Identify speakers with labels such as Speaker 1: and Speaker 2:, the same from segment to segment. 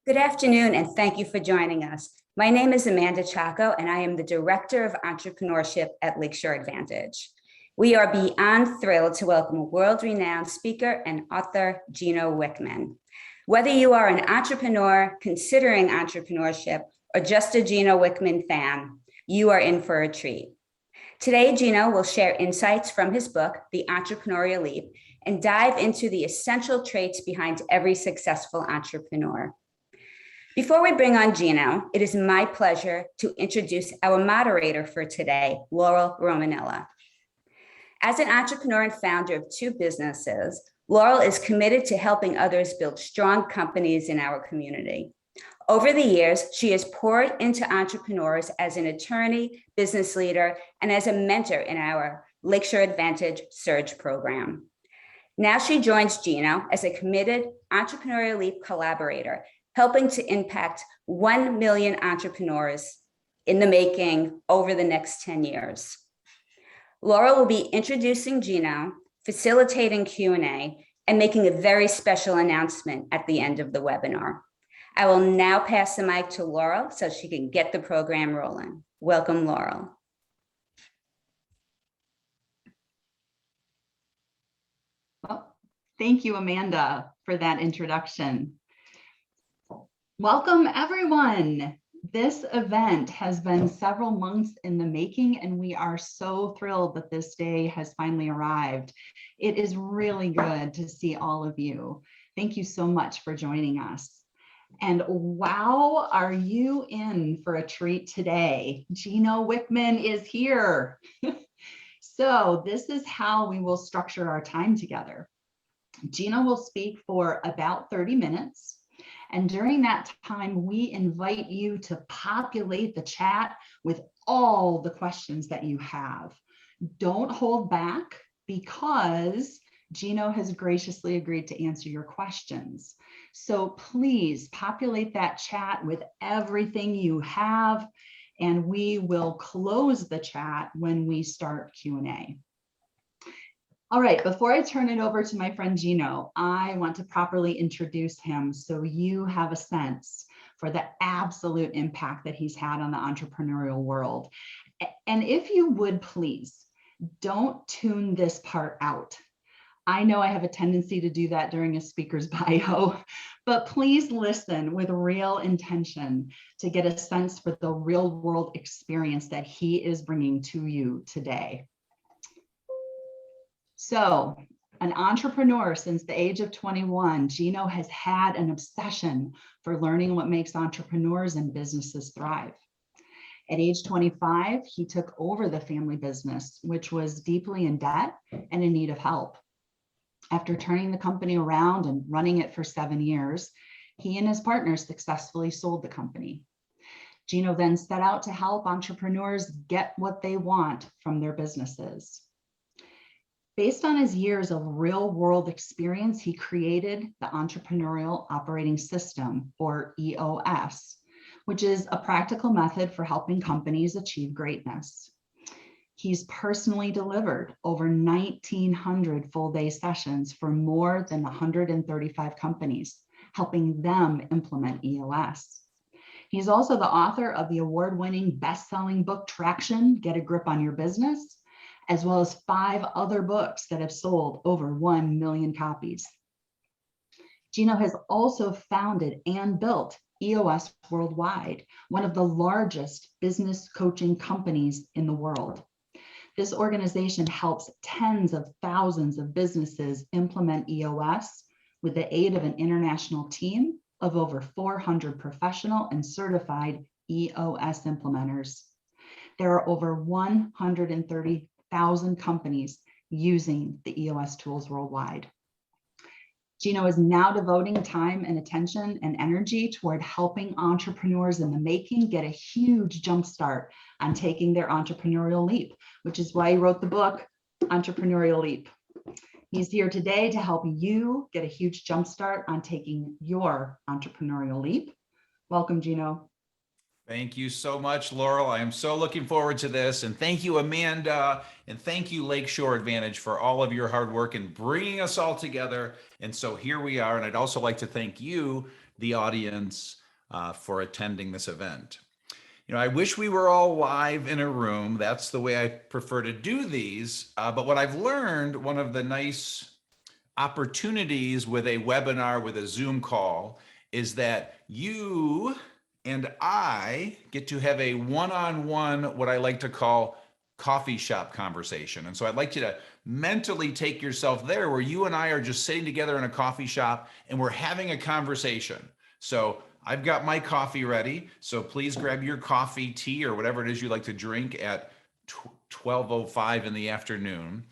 Speaker 1: Good afternoon, and thank you for joining us. My name is Amanda Chaco, and I am the Director of Entrepreneurship at Lakeshore Advantage. We are beyond thrilled to welcome world-renowned speaker and author, Gino Wickman. Whether you are an entrepreneur considering entrepreneurship or just a Gino Wickman fan, you are in for a treat. Today, Gino will share insights from his book, The Entrepreneurial Leap, and dive into the essential traits behind every successful entrepreneur. Before we bring on Gino, it is my pleasure to introduce our moderator for today, Laurel Romanella. As an entrepreneur and founder of two businesses, Laurel is committed to helping others build strong companies in our community. Over the years, she has poured into entrepreneurs as an attorney, business leader, and as a mentor in our Lakeshore Advantage Surge program. Now she joins Gino as a committed Entrepreneurial Leap collaborator, helping to impact 1 million entrepreneurs in the making over the next 10 years. Laurel will be introducing Gino, facilitating Q&A, and making a very special announcement at the end of the webinar. I will now pass the mic to Laurel so she can get the program rolling. Welcome, Laurel.
Speaker 2: Well, thank you, Amanda, for that introduction. Welcome, everyone. This event has been several months in the making, and we are so thrilled that this day has finally arrived. It is really good to see all of you. Thank you so much for joining us. And wow, are you in for a treat today? Gino Wickman is here. So this is how we will structure our time together. Gino will speak for about 30 minutes. And during that time, we invite you to populate the chat with all the questions that you have. Don't hold back because Gino has graciously agreed to answer your questions. So please populate that chat with everything you have, and we will close the chat when we start Q&A. All right, before I turn it over to my friend Gino, I want to properly introduce him so you have a sense for the absolute impact that he's had on the entrepreneurial world. And if you would please, don't tune this part out. I know I have a tendency to do that during a speaker's bio, but please listen with real intention to get a sense for the real world experience that he is bringing to you today. So, an entrepreneur since the age of 21, Gino has had an obsession for learning what makes entrepreneurs and businesses thrive. At age 25, he took over the family business, which was deeply in debt and in need of help. After turning the company around and running it for 7 years, he and his partners successfully sold the company. Gino then set out to help entrepreneurs get what they want from their businesses. Based on his years of real-world experience, he created the Entrepreneurial Operating System, or EOS, which is a practical method for helping companies achieve greatness. He's personally delivered over 1,900 full-day sessions for more than 135 companies, helping them implement EOS. He's also the author of the award-winning best-selling book Traction, Get a Grip on Your Business, as well as 5 other books that have sold over 1 million copies. Gino has also founded and built EOS Worldwide, one of the largest business coaching companies in the world. This organization helps tens of thousands of businesses implement EOS with the aid of an international team of over 400 professional and certified EOS implementers. There are over 130,000 companies using the EOS tools worldwide. Gino is now devoting time and attention and energy toward helping entrepreneurs in the making get a huge jumpstart on taking their entrepreneurial leap, which is why he wrote the book, Entrepreneurial Leap. He's here today to help you get a huge jumpstart on taking your entrepreneurial leap. Welcome, Gino.
Speaker 3: Thank you so much, Laurel. I am so looking forward to this. And thank you, Amanda. And thank you, Lakeshore Advantage, for all of your hard work in bringing us all together. And so here we are. And I'd also like to thank you, the audience, for attending this event. You know, I wish we were all live in a room. That's the way I prefer to do these. But what I've learned, one of the nice opportunities with a webinar, with a Zoom call, is that you and I get to have a one-on-one, what I like to call coffee shop conversation. And so I'd like you to mentally take yourself there where you and I are just sitting together in a coffee shop and we're having a conversation. So I've got my coffee ready. So please grab your coffee, tea, or whatever it is you like to drink at 12:05 in the afternoon.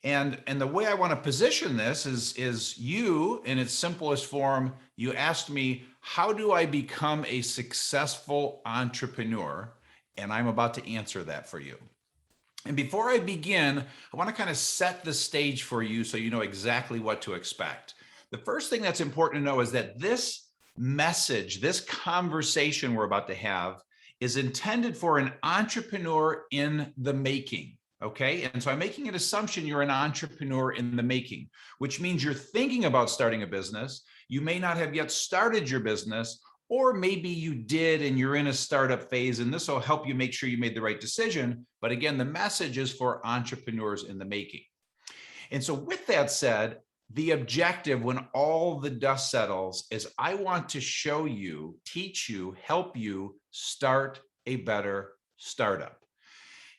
Speaker 3: And the way I want to position this is you, in its simplest form, you asked me, how do I become a successful entrepreneur? And I'm about to answer that for you. And before I begin, I want to kind of set the stage for you so you know exactly what to expect. The first thing that's important to know is that this message, this conversation we're about to have, is intended for an entrepreneur in the making. Okay. And so I'm making an assumption you're an entrepreneur in the making, which means you're thinking about starting a business. You may not have yet started your business, or maybe you did and you're in a startup phase, and this will help you make sure you made the right decision. But again, the message is for entrepreneurs in the making. And so with that said, the objective when all the dust settles is I want to show you, teach you, help you start a better startup.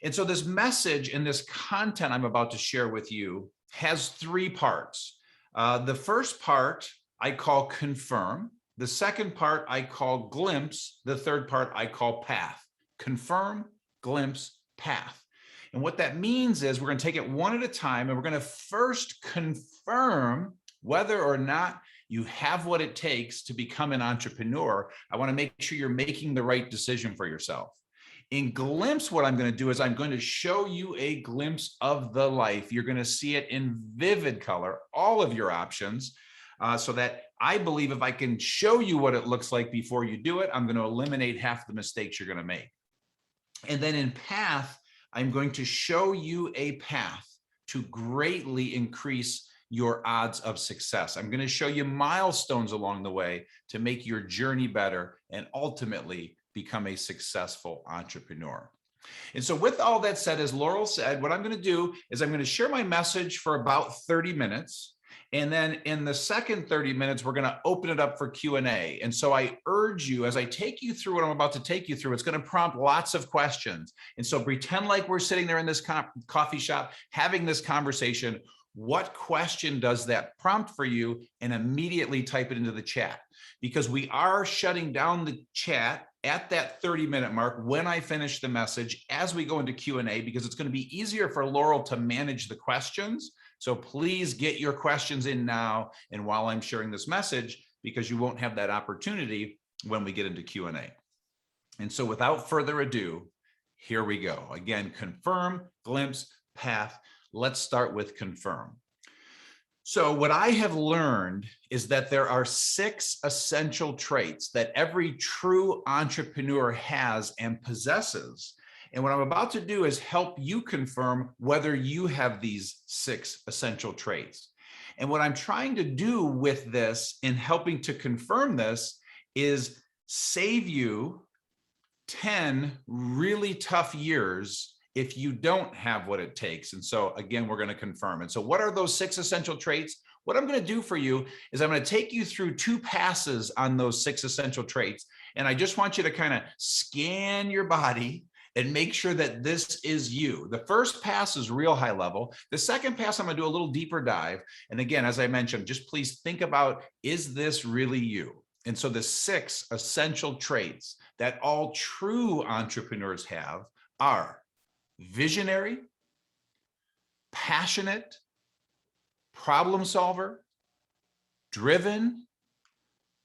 Speaker 3: And so this message and this content I'm about to share with you has three parts. The first part I call confirm. The second part I call glimpse. The third part I call path. Confirm, glimpse, path. And what that means is we're going to take it one at a time, and we're going to first confirm whether or not you have what it takes to become an entrepreneur. I want to make sure you're making the right decision for yourself. In glimpse, what I'm going to do is I'm going to show you a glimpse of the life. You're going to see it in vivid color, all of your options, so that I believe if I can show you what it looks like before you do it, I'm going to eliminate half the mistakes you're going to make. And then in path, I'm going to show you a path to greatly increase your odds of success. I'm going to show you milestones along the way to make your journey better and ultimately become a successful entrepreneur. And so with all that said, as Laurel said, what I'm going to do is I'm going to share my message for about 30 minutes. And then in the second 30 minutes, we're going to open it up for Q&A. And so I urge you, as I take you through what I'm about to take you through, it's going to prompt lots of questions. And so pretend like we're sitting there in this coffee shop having this conversation. What question does that prompt for you? And immediately type it into the chat, because we are shutting down the chat at that 30-minute mark when I finish the message as we go into Q&A, because it's going to be easier for Laurel to manage the questions. So please get your questions in now and while I'm sharing this message, because you won't have that opportunity when we get into Q&A. And so without further ado, here we go. Again, confirm, glimpse, path. Let's start with confirm. So what I have learned is that there are 6 essential traits that every true entrepreneur has and possesses. And what I'm about to do is help you confirm whether you have these 6 essential traits. And what I'm trying to do with this in helping to confirm this is save you 10 really tough years if you don't have what it takes. And so again, we're going to confirm. And so what are those 6 essential traits? What I'm going to do for you is I'm going to take you through 2 passes on those 6 essential traits. And I just want you to kind of scan your body and make sure that this is you. The first pass is real high level. The second pass, I'm going to do a little deeper dive. And again, as I mentioned, just please think about, is this really you? And so the 6 essential traits that all true entrepreneurs have are visionary, passionate, problem solver, driven,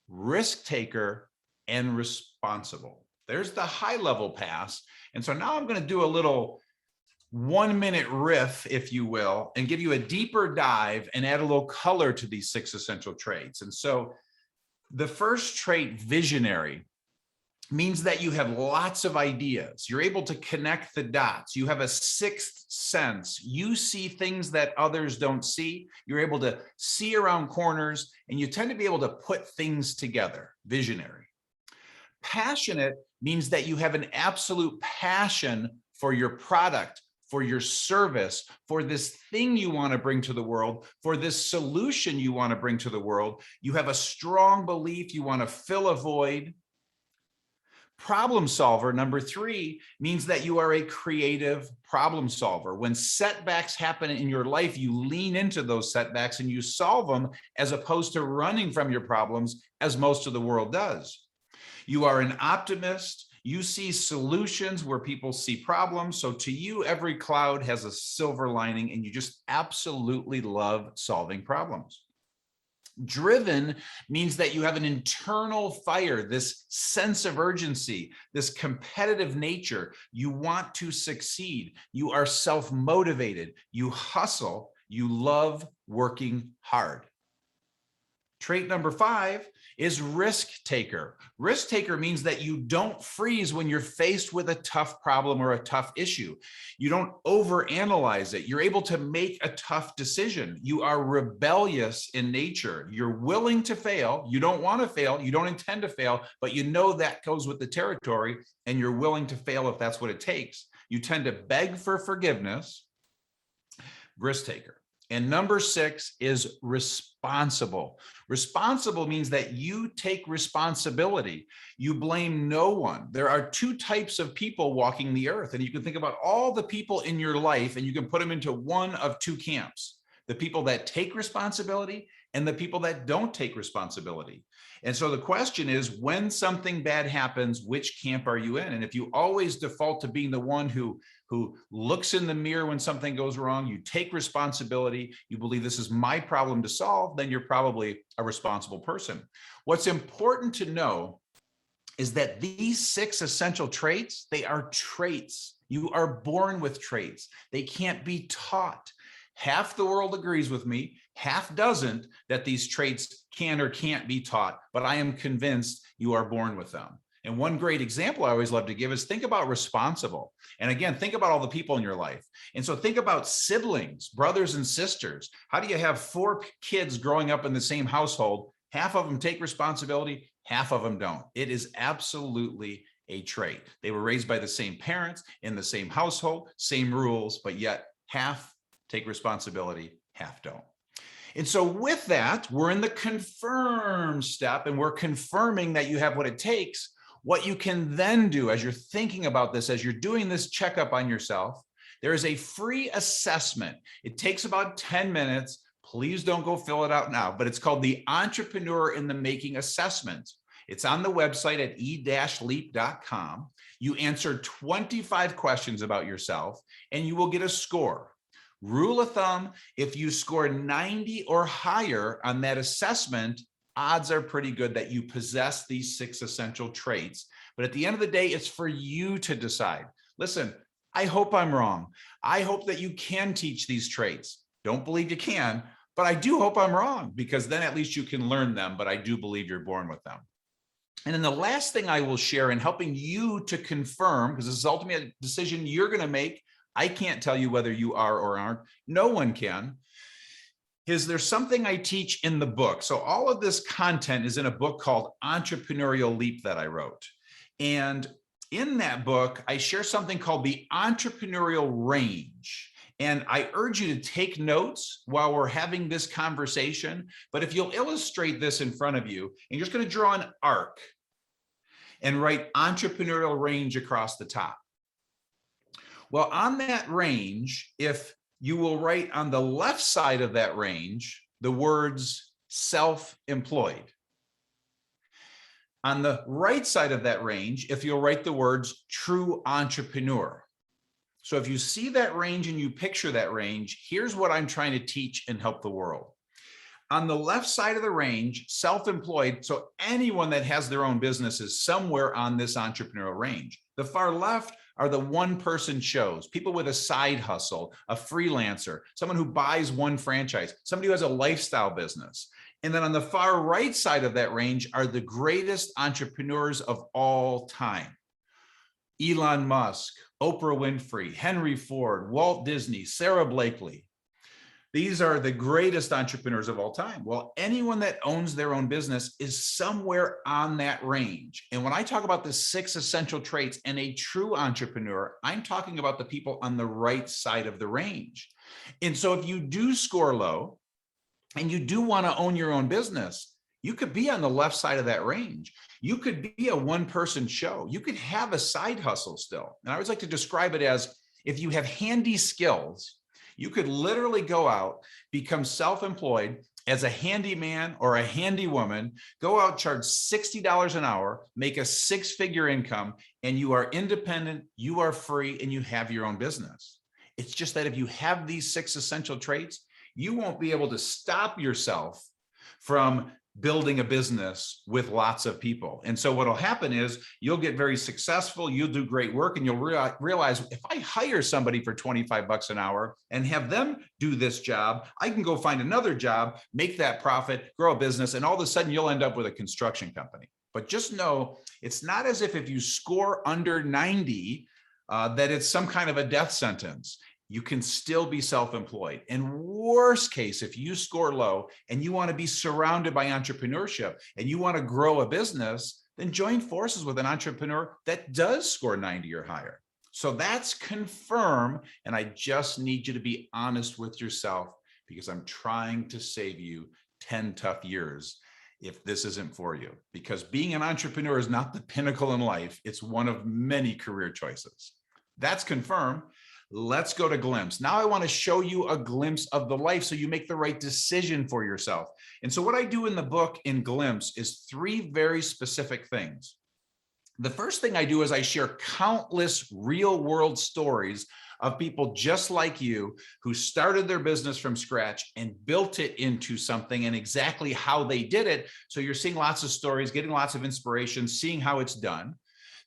Speaker 3: risk taker, and responsible. There's the high level pass. And so now I'm going to do a little 1-minute riff, if you will, and give you a deeper dive and add a little color to these 6 essential traits. And so the first trait, visionary. means that you have lots of ideas. You're able to connect the dots. You have a sixth sense. You see things that others don't see. You're able to see around corners, and you tend to be able to put things together. Visionary. Passionate means that you have an absolute passion for your product, for your service, for this thing you want to bring to the world, for this solution you want to bring to the world. You have a strong belief you want to fill a void. Problem solver, number 3, means that you are a creative problem solver. When setbacks happen in your life, you lean into those setbacks and you solve them, as opposed to running from your problems, as most of the world does. You are an optimist. You see solutions where people see problems. So to you, every cloud has a silver lining, and you just absolutely love solving problems. Driven means that you have an internal fire, this sense of urgency, this competitive nature. You want to succeed. You are self-motivated. You hustle. You love working hard. Trait number 5 is risk taker. Risk taker means that you don't freeze when you're faced with a tough problem or a tough issue. You don't overanalyze it. You're able to make a tough decision. You are rebellious in nature. You're willing to fail. You don't want to fail. You don't intend to fail, but you know that goes with the territory, and you're willing to fail if that's what it takes. You tend to beg for forgiveness. Risk taker. And number 6 is responsible. Responsible means that you take responsibility. You blame no one. There are 2 types of people walking the earth, and you can think about all the people in your life, and you can put them into one of 2 camps: the people that take responsibility and the people that don't take responsibility. And so the question is, when something bad happens, which camp are you in? And if you always default to being the one who looks in the mirror when something goes wrong, you take responsibility, you believe this is my problem to solve, then you're probably a responsible person. What's important to know is that these 6 essential traits, they are traits. You are born with traits. They can't be taught. Half the world agrees with me, half doesn't, that these traits can or can't be taught, but I am convinced you are born with them. And one great example I always love to give is think about responsible. And again, think about all the people in your life. And so think about siblings, brothers and sisters. How do you have 4 kids growing up in the same household? Half of them take responsibility, half of them don't. It is absolutely a trait. They were raised by the same parents, in the same household, same rules, but yet half take responsibility, half don't. And so with that, we're in the confirm step, and we're confirming that you have what it takes. What you can then do as you're thinking about this, as you're doing this checkup on yourself, there is a free assessment. It takes about 10 minutes. Please don't go fill it out now, but it's called the Entrepreneur in the Making Assessment. It's on the website at e-leap.com. You answer 25 questions about yourself, and you will get a score. Rule of thumb, if you score 90 or higher on that assessment, odds are pretty good that you possess these 6 essential traits. But at the end of the day, it's for you to decide. Listen, I hope I'm wrong. I hope that you can teach these traits. Don't believe you can, but I do hope I'm wrong, because then at least you can learn them, but I do believe you're born with them. And then the last thing I will share in helping you to confirm, because this is ultimately a decision you're going to make, I can't tell you whether you are or aren't, no one can, is there's something I teach in the book. So all of this content is in a book called Entrepreneurial Leap that I wrote. And in that book, I share something called the Entrepreneurial Range. And I urge you to take notes while we're having this conversation. But if you'll illustrate this in front of you, and you're just going to draw an arc and write Entrepreneurial Range across the top. Well, on that range, if you will write on the left side of that range the words self-employed. On the right side of that range, if you'll write the words true entrepreneur. So if you see that range and you picture that range, here's what I'm trying to teach and help the world. On the left side of the range, self-employed, so anyone that has their own business is somewhere on this entrepreneurial range. The far left are the one-person shows, people with a side hustle, a freelancer, someone who buys one franchise, somebody who has a lifestyle business. And then on the far right side of that range are the greatest entrepreneurs of all time. Elon Musk, Oprah Winfrey, Henry Ford, Walt Disney, Sarah Blakely. These are the greatest entrepreneurs of all time. Well, anyone that owns their own business is somewhere on that range. And when I talk about the 6 essential traits and a true entrepreneur, I'm talking about the people on the right side of the range. And so if you do score low and you do want to own your own business, you could be on the left side of that range. You could be a one-person show. You could have a side hustle still. And I always like to describe it as, if you have handy skills, you could literally go out, become self-employed as a handyman or a handy woman, go out, charge $60 an hour, make a 6-figure income, and you are independent, you are free, and you have your own business. It's just that if you have these 6 essential traits, you won't be able to stop yourself from building a business with lots of people. And so what'll happen is you'll get very successful, you'll do great work, and you'll realize, if I hire somebody for 25 bucks an hour and have them do this job, I can go find another job, make that profit, grow a business, and all of a sudden you'll end up with a construction company. But just know, it's not as if you score under 90, that it's some kind of a death sentence. You can still be self-employed. And worst case, if you score low and you want to be surrounded by entrepreneurship and you want to grow a business, then join forces with an entrepreneur that does score 90 or higher. So that's confirm. And I just need you to be honest with yourself, because I'm trying to save you 10 tough years if this isn't for you. Because being an entrepreneur is not the pinnacle in life. It's one of many career choices. That's confirmed. Let's go to glimpse. Now I want to show you a glimpse of the life so you make the right decision for yourself. And so what I do in the book in Glimpse is 3 very specific things. The first thing I do is I share countless real world stories of people just like you who started their business from scratch and built it into something, and exactly how they did it. So you're seeing lots of stories, getting lots of inspiration, seeing how it's done.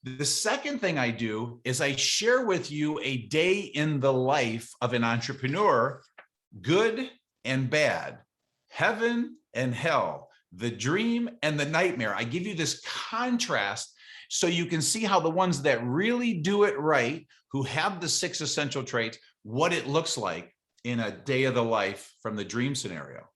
Speaker 3: The second thing I do is I share with you a day in the life of an entrepreneur, good and bad, heaven and hell, the dream and the nightmare. I give you this contrast so you can see how the ones that really do it right, who have the 6 essential traits, what it looks like in a day of the life from the dream scenario.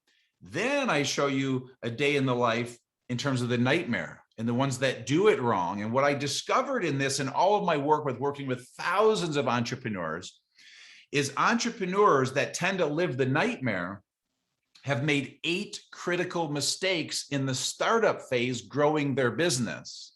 Speaker 3: Then I show you a day in the life in terms of the nightmare and the ones that do it wrong. And what I discovered in this, in all of my work with working with thousands of entrepreneurs, is entrepreneurs that tend to live the nightmare have made 8 critical mistakes in the startup phase growing their business.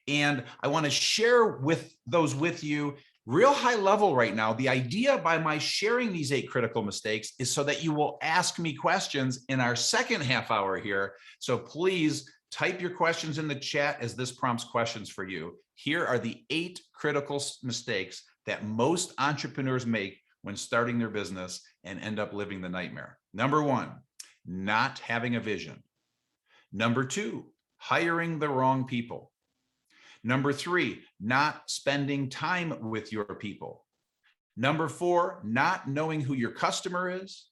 Speaker 3: And I want to share those with you real high level right now. The idea by my sharing these 8 critical mistakes is so that you will ask me questions in our second half hour here. So please type your questions in the chat as this prompts questions for you. Here are the 8 critical mistakes that most entrepreneurs make when starting their business and end up living the nightmare. Number 1, not having a vision. Number 2, hiring the wrong people. Number 3, not spending time with your people. Number 4, not knowing who your customer is.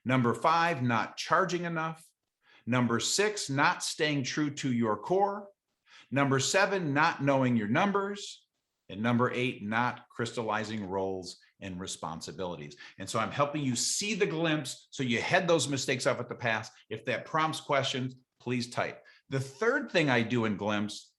Speaker 3: Number 5, not charging enough. Number 6, not staying true to your core. Number 7, not knowing your numbers. And number 8, not crystallizing roles and responsibilities. And so I'm helping you see the glimpse so you head those mistakes off at the pass. If that prompts questions, please type. The third thing I do in Glimpse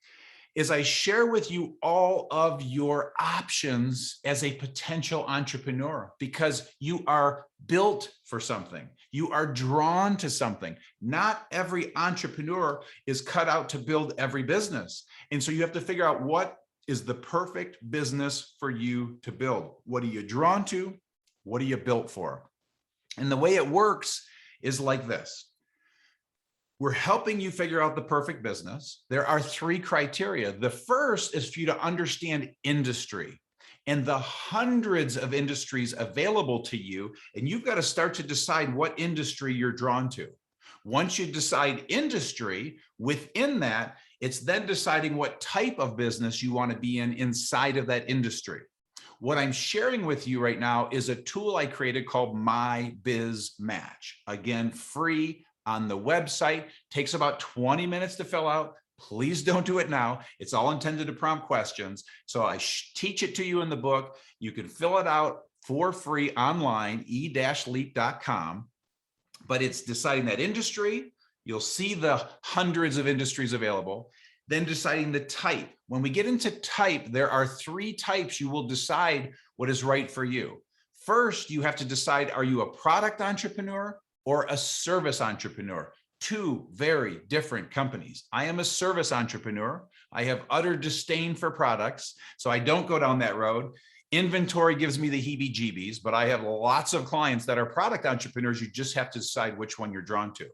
Speaker 3: is I share with you all of your options as a potential entrepreneur, because you are built for something. You are drawn to something. Not every entrepreneur is cut out to build every business. And so you have to figure out what is the perfect business for you to build. What are you drawn to? What are you built for? And the way it works is like this. We're helping you figure out the perfect business. There are 3 criteria. The first is for you to understand industry and the hundreds of industries available to you. And you've got to start to decide what industry you're drawn to. Once you decide industry, within that, it's then deciding what type of business you want to be in inside of that industry. What I'm sharing with you right now is a tool I created called My Biz Match. Again, free, on the website. Takes about 20 minutes to fill out. Please don't do it now. It's all intended to prompt questions. So I teach it to you in the book. You can fill it out for free online, e-leap.com. But it's deciding that industry. You'll see the hundreds of industries available. Then deciding the type. When we get into type, there are 3 types you will decide what is right for you. First, you have to decide, are you a product entrepreneur or a service entrepreneur? 2 very different companies. I am a service entrepreneur. I have utter disdain for products, so I don't go down that road. Inventory gives me the heebie-jeebies, but I have lots of clients that are product entrepreneurs. You just have to decide which one you're drawn to.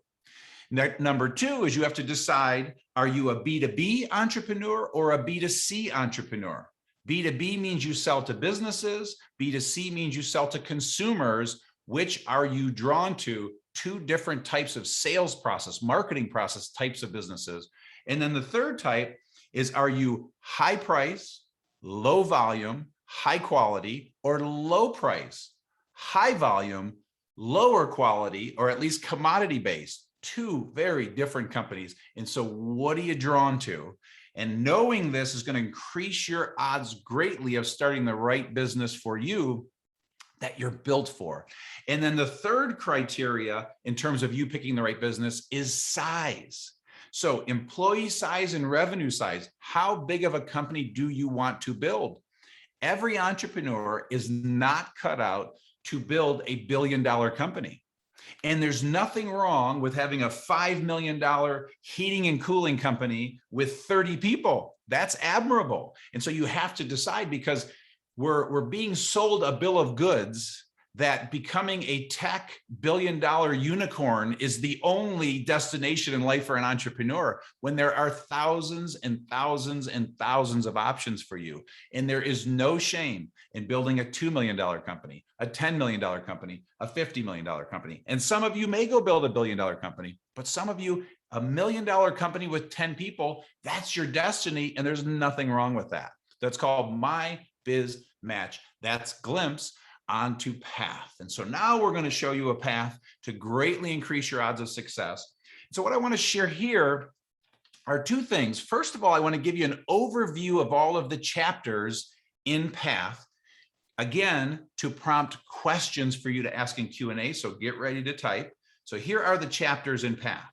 Speaker 3: Number 2 is you have to decide, are you a B2B entrepreneur or a B2C entrepreneur? B2B means you sell to businesses. B2C means you sell to consumers. Which are you drawn to? 2 different types of sales process, marketing process types of businesses. And then the third type is, are you high price, low volume, high quality, or low price, high volume, lower quality, or at least commodity based? 2 very different companies. And so what are you drawn to? And knowing this is going to increase your odds greatly of starting the right business for you that you're built for. And then the third criteria in terms of you picking the right business is size. So employee size and revenue size. How big of a company do you want to build? Every entrepreneur is not cut out to build a billion-dollar company. And there's nothing wrong with having a $5 million heating and cooling company with 30 people. That's admirable. And so you have to decide, because we're being sold a bill of goods that becoming a tech billion-dollar unicorn is the only destination in life for an entrepreneur, when there are thousands and thousands and thousands of options for you. And there is no shame in building a $2 million company, a $10 million company, a $50 million company. And some of you may go build a billion-dollar company, but some of you, $1 million company with 10 people, that's your destiny. And there's nothing wrong with that. That's called My Biz Match. That's Glimpse onto path. And so now we're going to show you a path to greatly increase your odds of success. So what I want to share here are 2 things. First of all, I want to give you an overview of all of the chapters in path, again, to prompt questions for you to ask in Q&A. So get ready to type. So here are the chapters in path.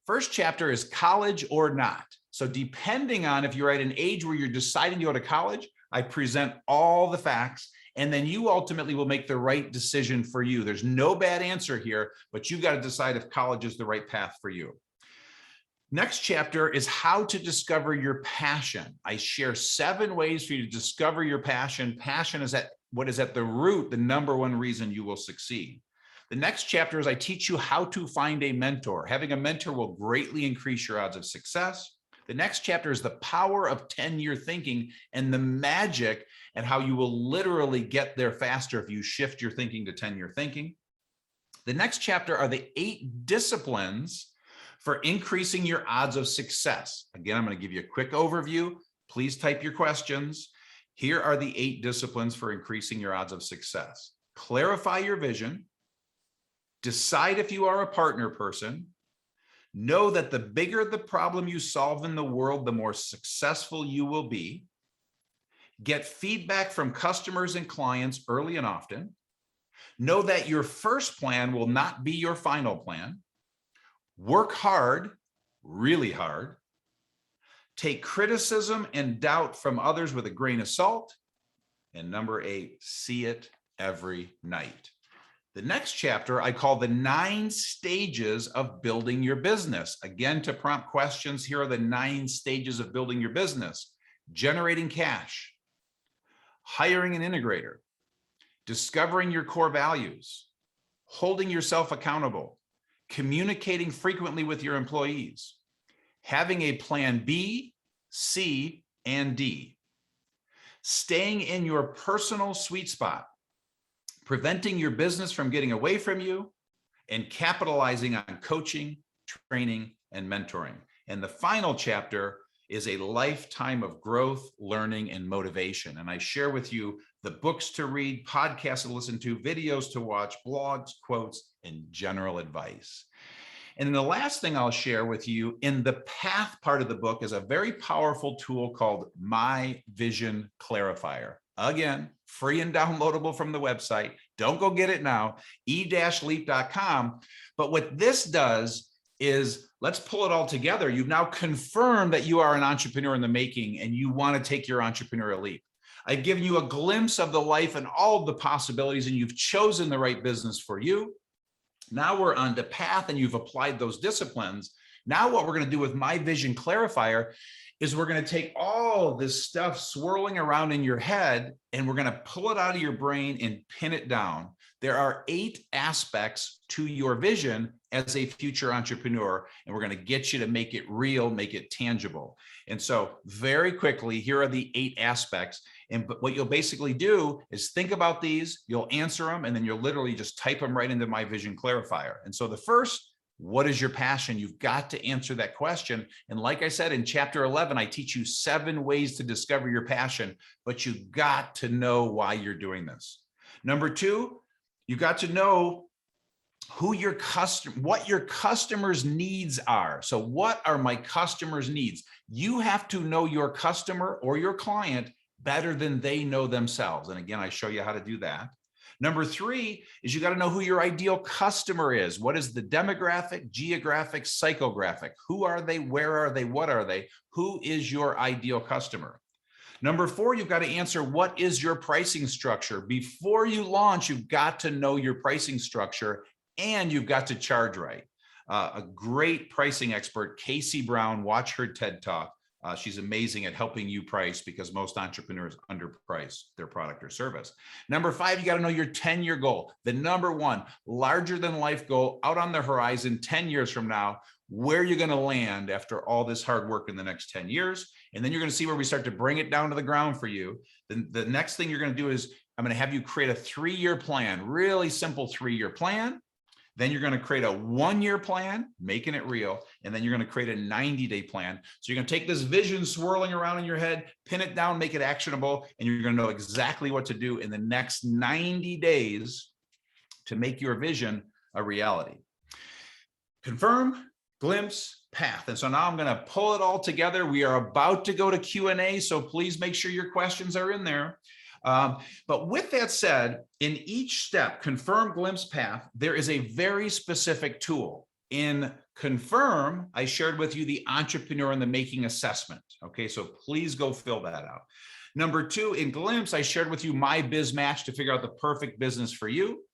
Speaker 3: First chapter is college or not. So depending on if you're at an age where you're deciding to go to college, I present all the facts, and then you ultimately will make the right decision for you. There's no bad answer here, but you've got to decide if college is the right path for you. Next chapter is how to discover your passion. I share 7 ways for you to discover your passion. Passion is what is at the root, the number 1 reason you will succeed. The next chapter is I teach you how to find a mentor. Having a mentor will greatly increase your odds of success. The next chapter is the power of 10-year thinking and the magic and how you will literally get there faster if you shift your thinking to 10-year thinking. The next chapter are the 8 disciplines for increasing your odds of success. Again, I'm going to give you a quick overview. Please type your questions. Here are the 8 disciplines for increasing your odds of success. Clarify your vision. Decide if you are a partner person. Know that the bigger the problem you solve in the world, the more successful you will be. Get feedback from customers and clients early and often. Know that your first plan will not be your final plan. Work hard, really hard. Take criticism and doubt from others with a grain of salt. And number 8, see it every night. The next chapter I call the 9 stages of building your business. Again, to prompt questions, here are the 9 stages of building your business. Generating cash, hiring an integrator, discovering your core values, holding yourself accountable, communicating frequently with your employees, having a plan B, C, and D, staying in your personal sweet spot, preventing your business from getting away from you, and capitalizing on coaching, training, and mentoring. And the final chapter is a lifetime of growth, learning, and motivation. And I share with you the books to read, podcasts to listen to, videos to watch, blogs, quotes, and general advice. And then the last thing I'll share with you in the path part of the book is a very powerful tool called My Vision Clarifier. Again, free and downloadable from the website. Don't go get it now, e-leap.com. But what this does is, let's pull it all together. You've now confirmed that you are an entrepreneur in the making and you want to take your entrepreneurial leap. I've given you a glimpse of the life and all of the possibilities, and you've chosen the right business for you. Now we're on the path and you've applied those disciplines. Now what we're going to do with My Vision Clarifier is we're going to take all this stuff swirling around in your head and we're going to pull it out of your brain and pin it down. There are 8 aspects to your vision as a future entrepreneur, and we're going to get you to make it real, make it tangible. And so very quickly, here are the 8 aspects. And what you'll basically do is think about these, you'll answer them, and then you'll literally just type them right into My Vision Clarifier. And so the first, what is your passion? You've got to answer that question. And like I said, in chapter 11, I teach you 7 ways to discover your passion, but you've got to know why you're doing this. Number 2, you got to know what your customers' needs are. So what are my customers' needs? You have to know your customer or your client better than they know themselves. And again, I show you how to do that. Number 3 is you got to know who your ideal customer is. What is the demographic, geographic, psychographic? Who are they? Where are they? What are they? Who is your ideal customer? Number 4, you've got to answer, what is your pricing structure? Before you launch, you've got to know your pricing structure and you've got to charge right. A great pricing expert, Casey Brown, watch her TED Talk. She's amazing at helping you price because most entrepreneurs underprice their product or service. Number 5, you got to know your 10-year goal. The number 1 larger than life goal out on the horizon 10 years from now, where you're going to land after all this hard work in the next 10 years. And then you're going to see where we start to bring it down to the ground for you. Then the next thing you're going to do is I'm going to have you create a 3-year plan, really simple 3-year plan. Then you're going to create a 1-year plan, making it real. And then you're going to create a 90-day plan. So you're going to take this vision swirling around in your head, pin it down, make it actionable, and you're going to know exactly what to do in the next 90 days to make your vision a reality. Confirm, glimpse, path. And so now I'm going to pull it all together. We are about to go to Q&A, so please make sure your questions are in there. But with that said, in each step, confirm, glimpse, path, there is a very specific tool. In confirm, I shared with you the Entrepreneur in the Making assessment. Okay, so please go fill that out. Number 2, in glimpse, I shared with you My Biz Match to figure out the perfect business for you.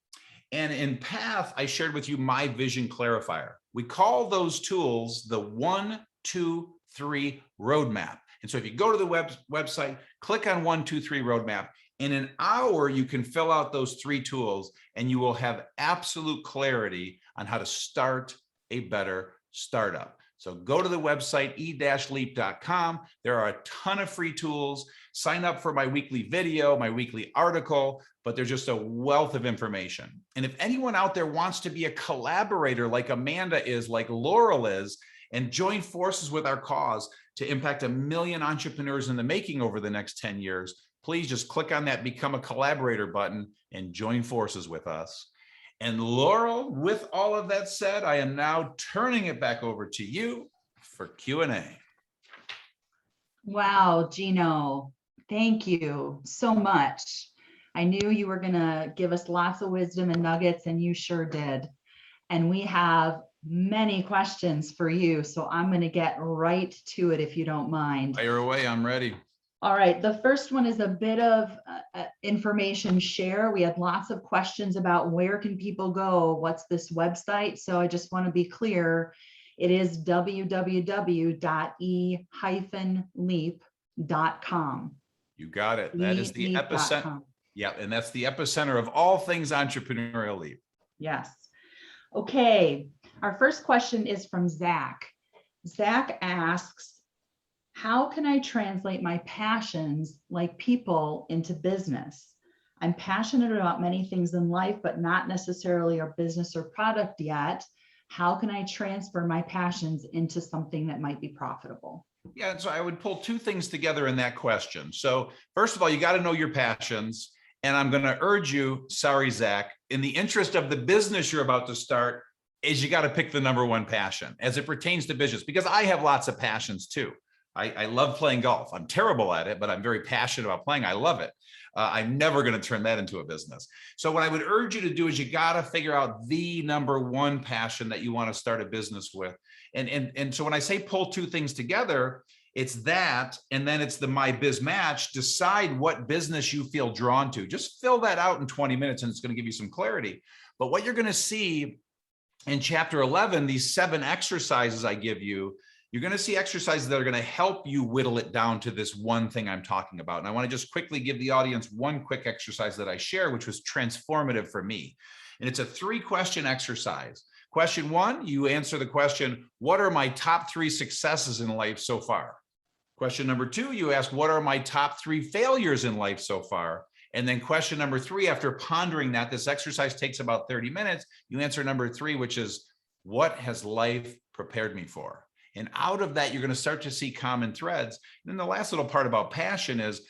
Speaker 3: And in path, I shared with you My Vision Clarifier. We call those tools the 1, 2, 3 roadmap. And so if you go to the website, click on 1, 2, 3 roadmap. In an hour, you can fill out those 3 tools and you will have absolute clarity on how to start a better startup. So go to the website, e-leap.com. There are a ton of free tools. Sign up for my weekly video, my weekly article, but there's just a wealth of information. And if anyone out there wants to be a collaborator like Amanda is, like Laurel is, and join forces with our cause to impact 1 million entrepreneurs in the making over the next 10 years, please just click on that Become a Collaborator button and join forces with us. And Laurel, with all of that said, I am now turning it back over to you for Q&A.
Speaker 2: Wow, Gino, thank you so much. I knew you were going to give us lots of wisdom and nuggets, and you sure did. And we have many questions for you, so I'm going to get right to it if you don't mind.
Speaker 3: Fire away, I'm ready.
Speaker 2: All right, the first one is a bit of information share. We had lots of questions about where can people go, what's this website? So I just want to be clear, it is www.e-leap.com.
Speaker 3: You got it. That is the epicenter. Yeah, and that's the epicenter of all things Entrepreneurial Leap.
Speaker 2: Yes. Okay, our first question is from Zach. Zach asks, how can I translate my passions like people into business? I'm passionate about many things in life, but not necessarily a business or product yet. How can I transfer my passions into something that might be profitable?
Speaker 3: Yeah, so I would pull 2 things together in that question. So first of all, you got to know your passions. And I'm going to urge you, sorry, Zach, in the interest of the business you're about to start, is you got to pick the number one passion as it pertains to business, because I have lots of passions too. I love playing golf. I'm terrible at it, but I'm very passionate about playing. I love it. I'm never going to turn that into a business. So what I would urge you to do is you got to figure out the number one passion that you want to start a business with. And so when I say pull two things together, it's that, and then it's the My Biz Match. Decide what business you feel drawn to. Just fill that out in 20 minutes and it's going to give you some clarity. But what you're going to see in chapter 11, these 7 exercises I give you, you're going to see exercises that are going to help you whittle it down to this one thing I'm talking about. And I want to just quickly give the audience one quick exercise that I share, which was transformative for me. And it's a 3-question exercise. Question 1, you answer the question, what are my top 3 successes in life so far? Question number 2, you ask, what are my top 3 failures in life so far? And then question number 3, after pondering that, this exercise takes about 30 minutes, you answer number 3, which is, what has life prepared me for? And out of that, you're going to start to see common threads. And then the last little part about passion is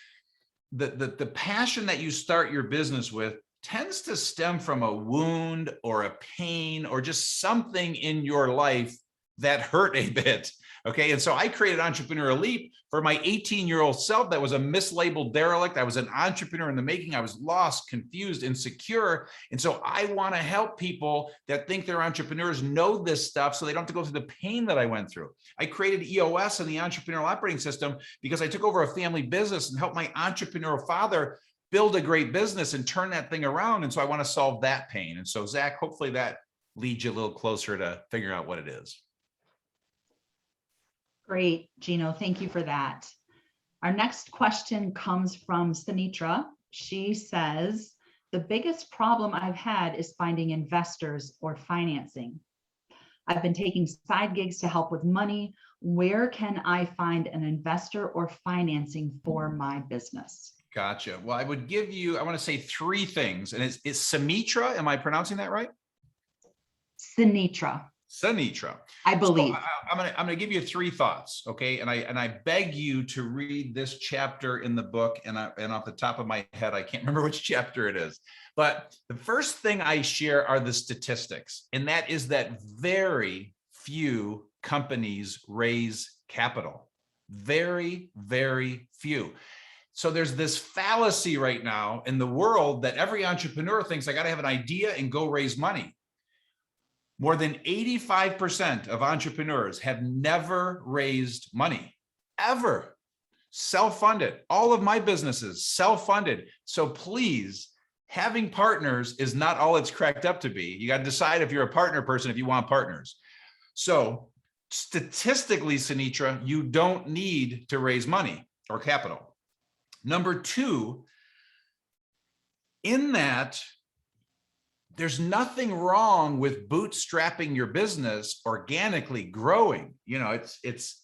Speaker 3: the passion that you start your business with tends to stem from a wound or a pain or just something in your life that hurt a bit. Okay. And so I created Entrepreneurial Leap for my 18-year-old self that was a mislabeled derelict. I was an entrepreneur in the making. I was lost, confused, insecure. And so I want to help people that think they're entrepreneurs know this stuff so they don't have to go through the pain that I went through. I created EOS and the Entrepreneurial Operating System because I took over a family business and helped my entrepreneurial father build a great business and turn that thing around. And so I want to solve that pain. And so, Zach, hopefully that leads you a little closer to figuring out what it is.
Speaker 2: Great, Gino. Thank you for that. Our next question comes from Sinitra. She says, the biggest problem I've had is finding investors or financing. I've been taking side gigs to help with money. Where can I find an investor or financing for my business?
Speaker 3: Gotcha. Well, I would give you, I want to say 3 things. And it's Samitra. Am I pronouncing that right?
Speaker 2: Sinitra.
Speaker 3: Sinitra.
Speaker 2: I believe.
Speaker 3: So I'm gonna give you 3 thoughts, okay? And I beg you to read this chapter in the book. And off the top of my head, I can't remember which chapter it is. But the first thing I share are the statistics, and that is that very few companies raise capital. Very, very few. So there's this fallacy right now in the world that every entrepreneur thinks I got to have an idea and go raise money. More than 85% of entrepreneurs have never raised money, ever. Self-funded. All of my businesses, self-funded. So please, having partners is not all it's cracked up to be. You got to decide if you're a partner person, if you want partners. So statistically, Sinitra, you don't need to raise money or capital. Number 2, in that, there's nothing wrong with bootstrapping your business, organically growing. You know, it's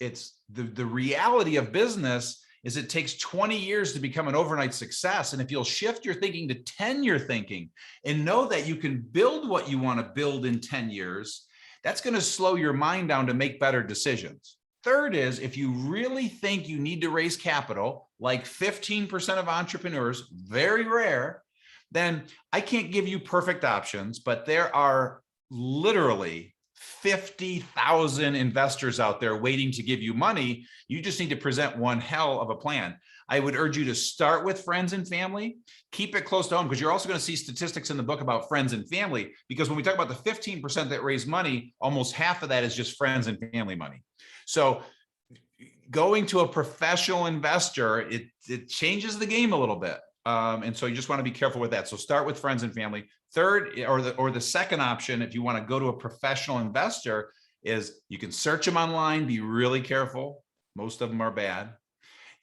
Speaker 3: the reality of business is it takes 20 years to become an overnight success. And if you'll shift your thinking to 10-year thinking and know that you can build what you want to build in 10 years, that's going to slow your mind down to make better decisions. Third is, if you really think you need to raise capital, like 15% of entrepreneurs, very rare, then I can't give you perfect options, but there are literally 50,000 investors out there waiting to give you money. You just need to present one hell of a plan. I would urge you to start with friends and family, keep it close to home, because you're also going to see statistics in the book about friends and family, because when we talk about the 15% that raise money, almost half of that is just friends and family money. So going to a professional investor, it changes the game a little bit. And so you just want to be careful with that. So start with friends and family. Third, or the second option, if you want to go to a professional investor, is you can search them online, be really careful. Most of them are bad.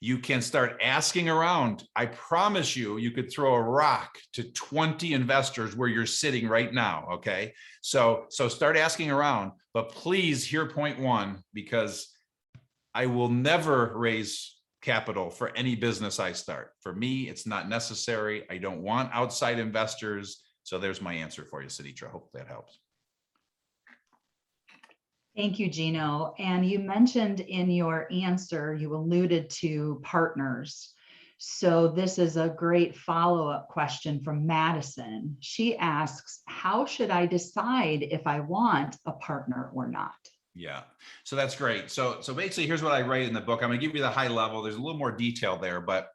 Speaker 3: You can start asking around. I promise you, you could throw a rock to 20 investors where you're sitting right now. Okay. So start asking around, but please hear point 1, because I will never raise capital for any business I start. For me, it's not necessary. I don't want outside investors. So there's my answer for you, Sinitra. Hope that helps.
Speaker 2: Thank you, Gino. And you mentioned in your answer, you alluded to partners. So this is a great follow-up question from Madison. She asks, how should I decide if I want a partner or not?
Speaker 3: Yeah, so that's great. So basically, here's what I write in the book. I'm going to give you the high level. There's a little more detail there, but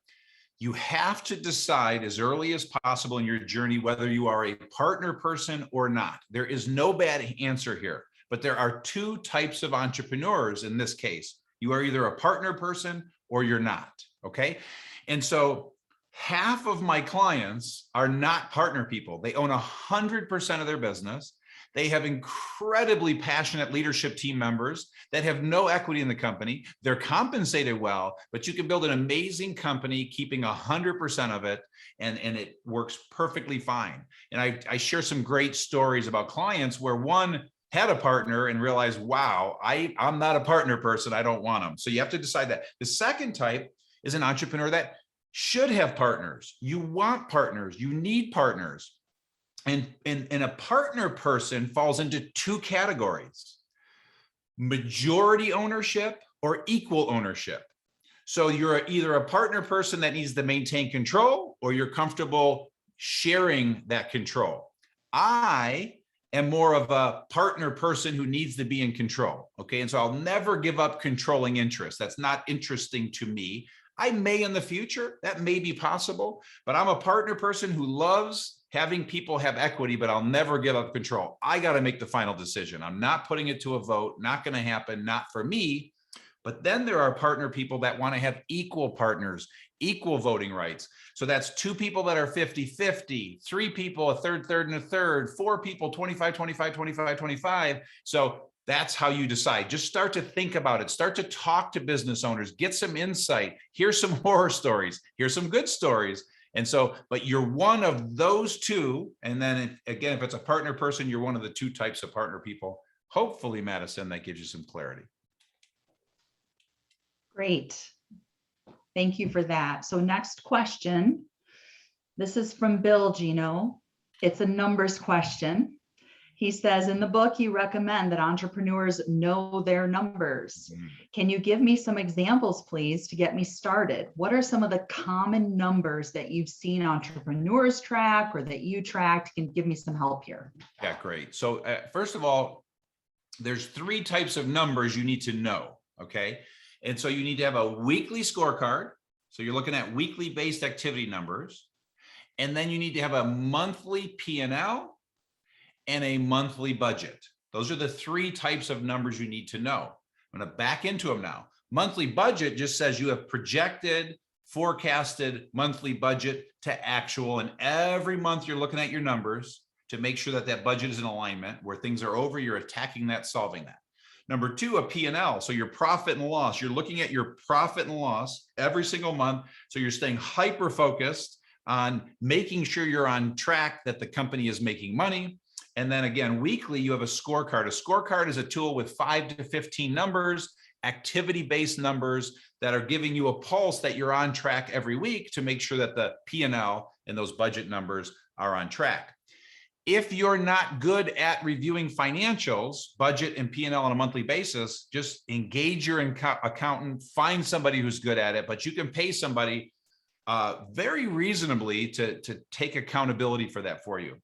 Speaker 3: you have to decide as early as possible in your journey whether you are a partner person or not. There is no bad answer here, but there are two types of entrepreneurs in this case. You are either a partner person or you're not, okay? And so half of my clients are not partner people. They own 100% of their business. They have incredibly passionate leadership team members that have no equity in the company. They're compensated well, but you can build an amazing company keeping 100% of it, and it works perfectly fine. And I share some great stories about clients where one had a partner and realized, wow, I'm not a partner person. I don't want them. So you have to decide that. The second type is an entrepreneur that should have partners. You want partners. You need partners. And a partner person falls into two categories: majority ownership or equal ownership. So you're either a partner person that needs to maintain control, or you're comfortable sharing that control. I am more of a partner person who needs to be in control. Okay. And so I'll never give up controlling interest. That's not interesting to me. I may in the future, that may be possible, but I'm a partner person who loves having people have equity, but I'll never give up control. I got to make the final decision. I'm not putting it to a vote, not going to happen, not for me. But then there are partner people that want to have equal partners, equal voting rights. So that's two people that are 50-50, three people, a third, and a third, four people, 25, 25, 25, 25. So that's how you decide. Just start to think about it. Start to talk to business owners, get some insight. Here's some horror stories. Here's some good stories. And so, but you're one of those two. And then again, if it's a partner person, you're one of the two types of partner people. Hopefully, Madison, that gives you some clarity.
Speaker 2: Great. Thank you for that. So next question. This is from Bill, Gino. It's a numbers question. He says, in the book, you recommend that entrepreneurs know their numbers. Can you give me some examples, please, to get me started? What are some of the common numbers that you've seen entrepreneurs track or that you tracked? Can give me some help here.
Speaker 3: Yeah, great. So first of all, there's three types of numbers you need to know, okay? And so you need to have a weekly scorecard. So you're looking at weekly based activity numbers. And then you need to have a monthly P&L and a monthly budget. Those are the three types of numbers you need to know. I'm going to back into them now. Monthly budget just says you have projected, forecasted monthly budget to actual. And every month you're looking at your numbers to make sure that that budget is in alignment. Where things are over, you're attacking that, solving that. Number two, a P&L. So your profit and loss. You're looking at your profit and loss every single month. So you're staying hyper-focused on making sure you're on track, that the company is making money. And then again, weekly, you have a scorecard. A scorecard is a tool with 5 to 15 numbers, activity-based numbers that are giving you a pulse that you're on track every week to make sure that the P&L and those budget numbers are on track. If you're not good at reviewing financials, budget and P&L on a monthly basis, just engage your accountant, find somebody who's good at it, but you can pay somebody very reasonably to take accountability for that for you.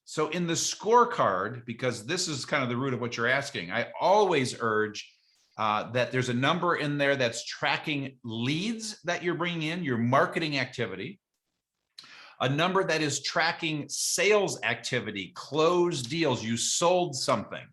Speaker 3: So in the scorecard, because this is kind of the root of what you're asking, I always urge that there's a number in there that's tracking leads that you're bringing in, your marketing activity, a number that is tracking sales activity, closed deals, you sold something.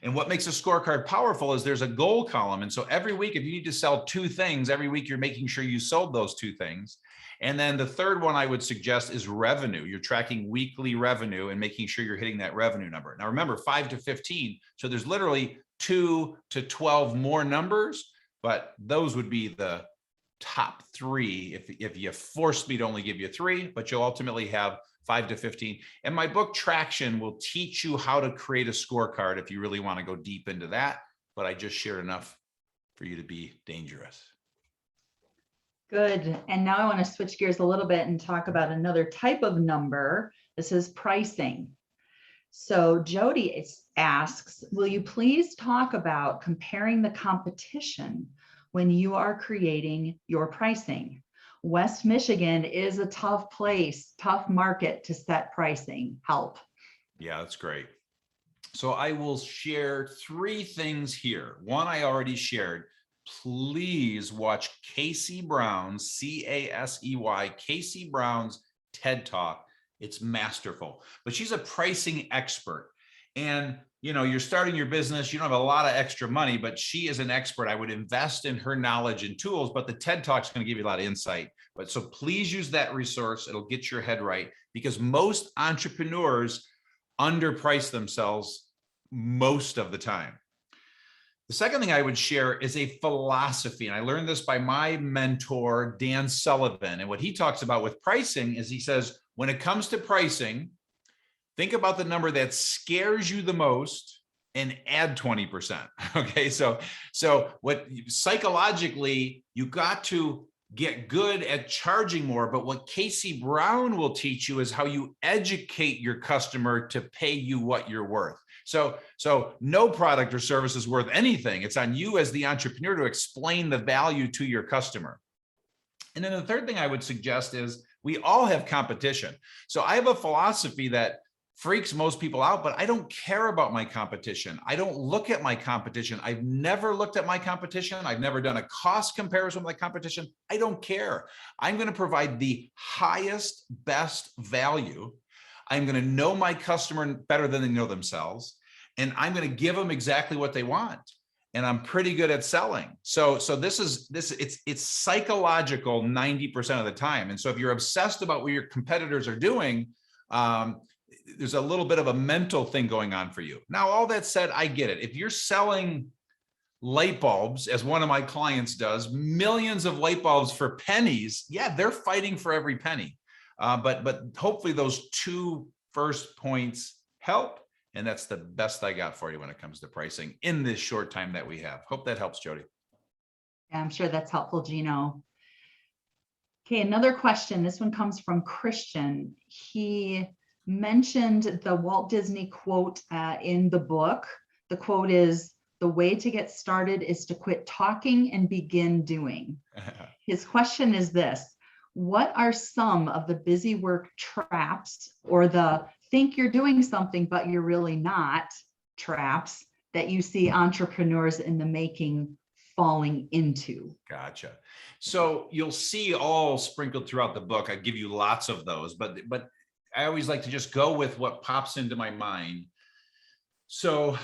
Speaker 3: And what makes a scorecard powerful is there's a goal column. And so every week, if you need to sell 2 things, every week you're making sure you sold those 2 things. And then the third one I would suggest is revenue. You're tracking weekly revenue and making sure you're hitting that revenue number. Now remember, 5 to 15. So there's literally 2 to 12 more numbers, but those would be the top 3 if you forced me to only give you 3, but you'll ultimately have 5 to 15. And my book Traction will teach you how to create a scorecard if you really want to go deep into that. But I just shared enough for you to be dangerous.
Speaker 2: Good. And now I want to switch gears a little bit and talk about another type of number. This is pricing. So Jody asks, will you please talk about comparing the competition when you are creating your pricing? West Michigan is a tough place, tough market to set pricing. Help.
Speaker 3: Yeah, that's great. So I will share 3 things here. One I already shared. Please watch Casey Brown's, C-A-S-E-Y, Casey Brown's TED Talk. It's masterful, but she's a pricing expert. And you're starting your business, you don't have a lot of extra money, but she is an expert. I would invest in her knowledge and tools, but the TED Talk is going to give you a lot of insight. But so please use that resource. It'll get your head right, because most entrepreneurs underprice themselves most of the time. The second thing I would share is a philosophy. And I learned this by my mentor, Dan Sullivan. And what he talks about with pricing is he says, when it comes to pricing, think about the number that scares you the most and add 20%. Okay. So what psychologically, you got to get good at charging more, but what Casey Brown will teach you is how you educate your customer to pay you what you're worth. So no product or service is worth anything. It's on you as the entrepreneur to explain the value to your customer. And then the third thing I would suggest is we all have competition. So I have a philosophy that freaks most people out, but I don't care about my competition. I don't look at my competition. I've never looked at my competition. I've never done a cost comparison with my competition. I don't care. I'm going to provide the highest, best value. I'm going to know my customer better than they know themselves. And I'm going to give them exactly what they want. And I'm pretty good at selling. So it's psychological 90% of the time. And so if you're obsessed about what your competitors are doing, there's a little bit of a mental thing going on for you. Now, all that said, I get it. If you're selling light bulbs, as one of my clients does, millions of light bulbs for pennies, yeah, they're fighting for every penny. But hopefully those 2 first points help. And that's the best I got for you when it comes to pricing in this short time that we have. Hope that helps, Jody.
Speaker 2: Yeah, I'm sure that's helpful, Gino. Okay, another question. This one comes from Christian. He mentioned the Walt Disney quote in the book. The quote is, "The way to get started is to quit talking and begin doing." His question is this: what are some of the busy work traps, or the think you're doing something but you're really not traps, that you see entrepreneurs in the making falling into?
Speaker 3: Gotcha. So you'll see all sprinkled throughout the book. I give you lots of those, but I always like to just go with what pops into my mind. So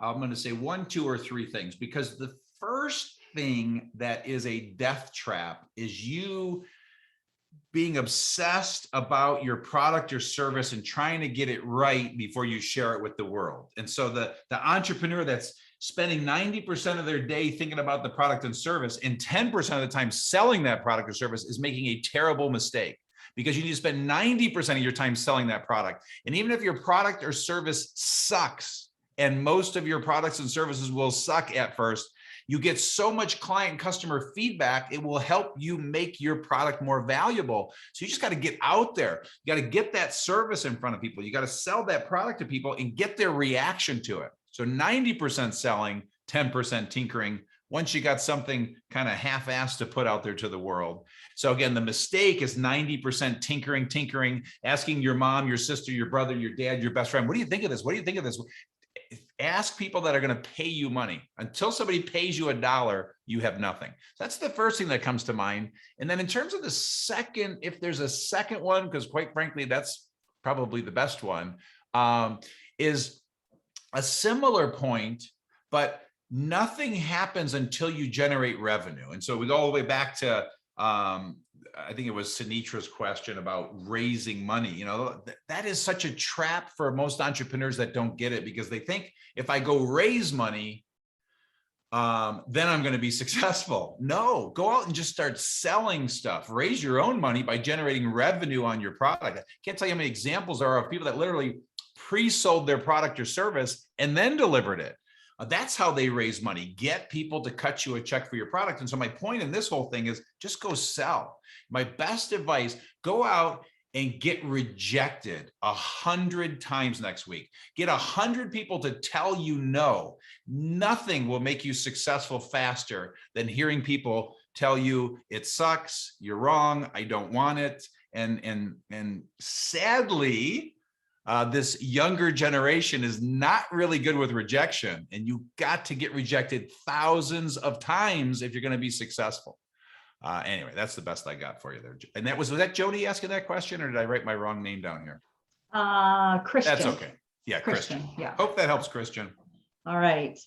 Speaker 3: I'm going to say 1, 2, or 3 things, because the first thing that is a death trap is you being obsessed about your product or service and trying to get it right before you share it with the world. And so the entrepreneur that's spending 90% of their day thinking about the product and service and 10% of the time selling that product or service is making a terrible mistake, because you need to spend 90% of your time selling that product. And even if your product or service sucks, and most of your products and services will suck at first, you get so much client and customer feedback, it will help you make your product more valuable. So you just got to get out there. You got to get that service in front of people. You got to sell that product to people and get their reaction to it. So 90% selling, 10% tinkering, once you got something kind of half-assed to put out there to the world. So again, the mistake is 90% tinkering, asking your mom, your sister, your brother, your dad, your best friend, what do you think of this? What do you think of this? Ask people that are going to pay you money. Until somebody pays you $1, you have nothing. So that's the first thing that comes to mind. And then in terms of the second, if there's a second one, because quite frankly, that's probably the best one, is a similar point, but nothing happens until you generate revenue. And so we go all the way back to, I think it was Sinitra's question about raising money. You know, that is such a trap for most entrepreneurs that don't get it, because they think if I go raise money, then I'm going to be successful. No, go out and just start selling stuff. Raise your own money by generating revenue on your product. I can't tell you how many examples there are of people that literally pre-sold their product or service and then delivered it. That's how they raise money. Get people to cut you a check for your product. And so my point in this whole thing is just go sell. My best advice, go out and get rejected 100 times next week. Get 100 people to tell you no. Nothing will make you successful faster than hearing people tell you it sucks, you're wrong, I don't want it. And sadly, this younger generation is not really good with rejection, and you got to get rejected thousands of times if you're going to be successful. Anyway, that's the best I got for you there. And was that Jody asking that question, or did I write my wrong name down here?
Speaker 2: Christian.
Speaker 3: That's okay. Yeah, Christian.
Speaker 2: Yeah.
Speaker 3: Hope that helps, Christian.
Speaker 2: All right.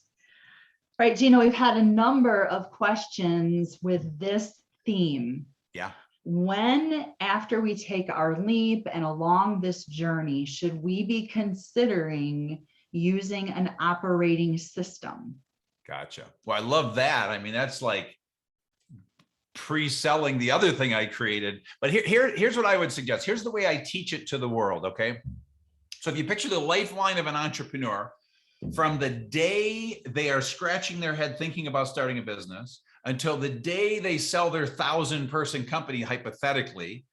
Speaker 2: All right, Gino, we've had a number of questions with this theme.
Speaker 3: Yeah.
Speaker 2: When, after we take our leap and along this journey, should we be considering using an operating system?
Speaker 3: Gotcha. Well, I love that. I mean, that's like pre-selling the other thing I created. But here's what I would suggest. Here's the way I teach it to the world, okay? So if you picture the lifeline of an entrepreneur, from the day they are scratching their head thinking about starting a business until the day they sell their 1,000-person company, hypothetically,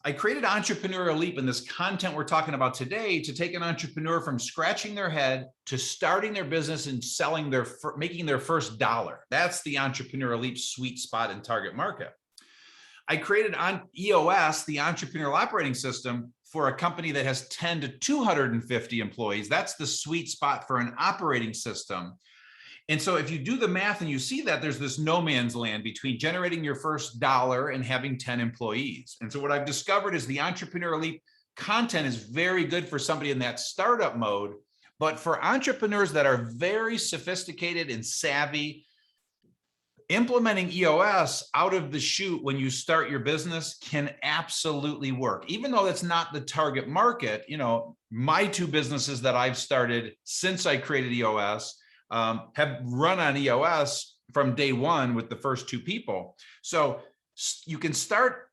Speaker 3: I created Entrepreneurial Leap in this content we're talking about today to take an entrepreneur from scratching their head to starting their business and selling making their first dollar. That's the Entrepreneurial Leap sweet spot and target market. I created on EOS, the Entrepreneurial Operating System, for a company that has 10 to 250 employees. That's the sweet spot for an operating system. And so if you do the math and you see that there's this no man's land between generating your first dollar and having 10 employees. And so what I've discovered is the Entrepreneurial Leap content is very good for somebody in that startup mode, but for entrepreneurs that are very sophisticated and savvy, implementing EOS out of the chute when you start your business can absolutely work. Even though that's not the target market, my two businesses that I've started since I created EOS have run on EOS from day one with the first two people. So you can start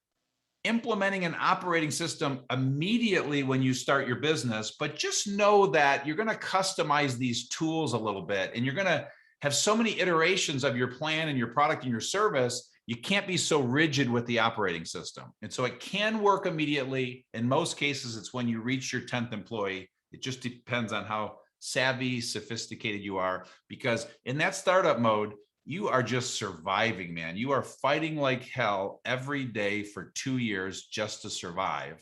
Speaker 3: implementing an operating system immediately when you start your business, but just know that you're going to customize these tools a little bit, and you're going to have so many iterations of your plan and your product and your service. You can't be so rigid with the operating system. And so it can work immediately. In most cases, it's when you reach your 10th employee. It just depends on how savvy, sophisticated you are, because in that startup mode, you are just surviving, man. You are fighting like hell every day for 2 years just to survive.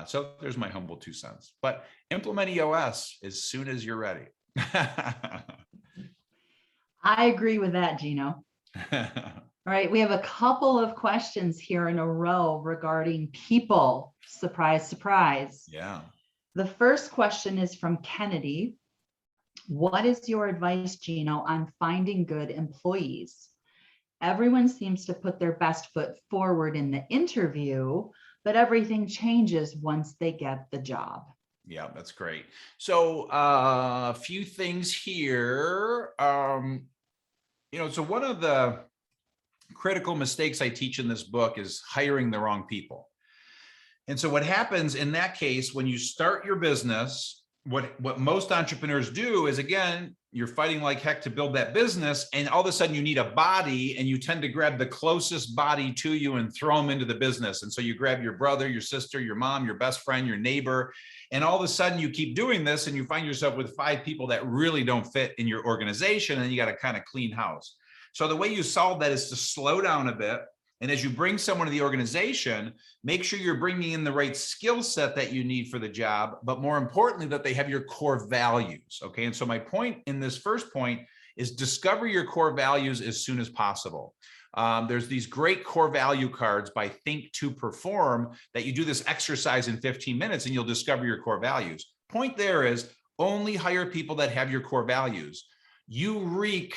Speaker 3: So there's my humble 2 cents. But implement EOS as soon as you're ready.
Speaker 2: I agree with that, Gino. All right, we have a couple of questions here in a row regarding people. Surprise, surprise.
Speaker 3: Yeah.
Speaker 2: The first question is from Kennedy. What is your advice, Gino, on finding good employees? Everyone seems to put their best foot forward in the interview, but everything changes once they get the job.
Speaker 3: Yeah, that's great. So a few things here. So one of the critical mistakes I teach in this book is hiring the wrong people. And so what happens in that case, when you start your business, what most entrepreneurs do is, again, you're fighting like heck to build that business, and all of a sudden you need a body, and you tend to grab the closest body to you and throw them into the business. And so you grab your brother, your sister, your mom, your best friend, your neighbor, and all of a sudden you keep doing this, and you find yourself with 5 people that really don't fit in your organization, and you got to kind of clean house. So the way you solve that is to slow down a bit. And as you bring someone to the organization, make sure you're bringing in the right skill set that you need for the job, but more importantly, that they have your core values. Okay. And so my point in this first point is discover your core values as soon as possible. There's these great core value cards by Think to Perform that you do this exercise in 15 minutes and you'll discover your core values. Point there is only hire people that have your core values. You reek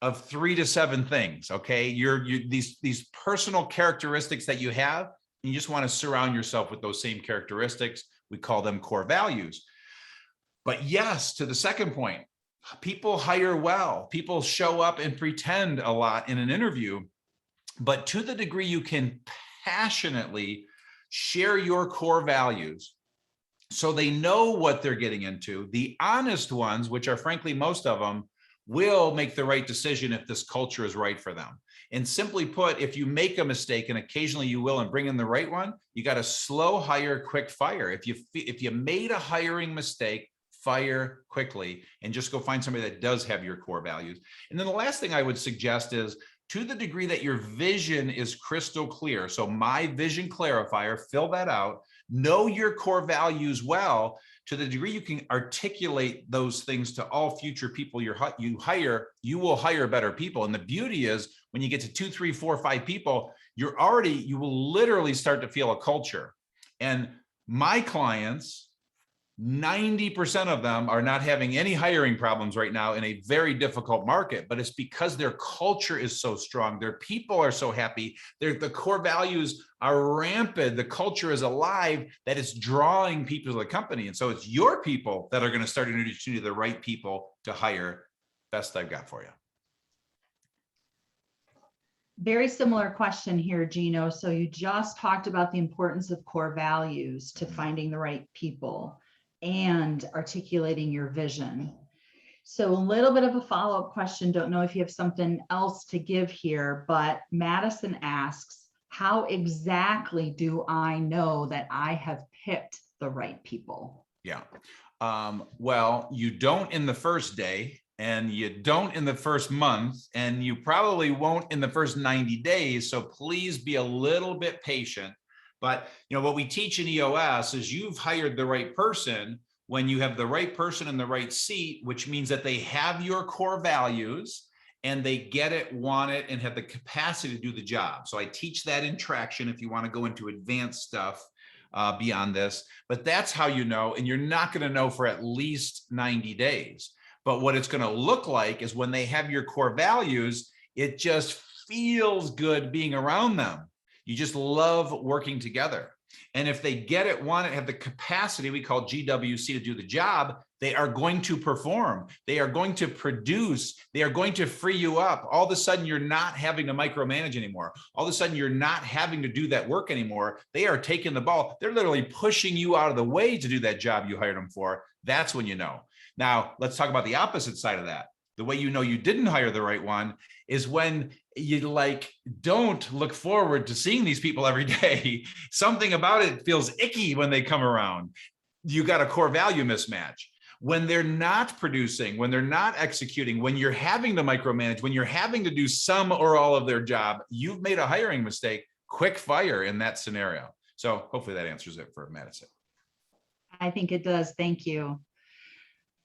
Speaker 3: of 3 to 7 things. Okay. These personal characteristics that you have, and you just want to surround yourself with those same characteristics. We call them core values. But yes, to the second point, people hire well. People show up and pretend a lot in an interview, but to the degree you can passionately share your core values so they know what they're getting into, the honest ones, which are frankly most of them, will make the right decision if this culture is right for them. And simply put, if you make a mistake, and occasionally you will, and bring in the right one, you got to slow hire, quick fire. If you made a hiring mistake, fire quickly and just go find somebody that does have your core values. And then the last thing I would suggest is to the degree that your vision is crystal clear. So my vision clarifier, fill that out, know your core values well. To the degree you can articulate those things to all future people you hire, you will hire better people. And the beauty is when you get to 2, 3, 4, 5 people, you will literally start to feel a culture. And my clients, 90% of them are not having any hiring problems right now in a very difficult market, but it's because their culture is so strong. Their people are so happy. The core values are rampant. The culture is alive, that it's drawing people to the company. And so it's your people that are going to start introducing you to the right people to hire. Best I've got for you.
Speaker 2: Very similar question here, Gino. So you just talked about the importance of core values to finding the right people and articulating your vision. So a little bit of a follow-up question. Don't know if you have something else to give here, but Madison asks, how exactly do I know that I have picked the right people?
Speaker 3: Yeah. Well, you don't in the first day, and you don't in the first month, and you probably won't in the first 90 days. So please be a little bit patient. But what we teach in EOS is you've hired the right person when you have the right person in the right seat, which means that they have your core values and they get it, want it, and have the capacity to do the job. So I teach that in traction if you want to go into advanced stuff beyond this, but that's how you know, and you're not going to know for at least 90 days. But what it's going to look like is when they have your core values, it just feels good being around them. You just love working together. And if they get it, want it, have the capacity, we call GWC, to do the job, they are going to perform. They are going to produce. They are going to free you up. All of a sudden, you're not having to micromanage anymore. All of a sudden, you're not having to do that work anymore. They are taking the ball. They're literally pushing you out of the way to do that job you hired them for. That's when you know. Now, let's talk about the opposite side of that. The way you know you didn't hire the right one is when you don't look forward to seeing these people every day. Something about it feels icky when they come around. You got a core value mismatch. When they're not producing, when they're not executing, when you're having to micromanage, when you're having to do some or all of their job, you've made a hiring mistake. Quick fire in that scenario. So hopefully that answers it for Madison.
Speaker 2: I think it does. Thank you.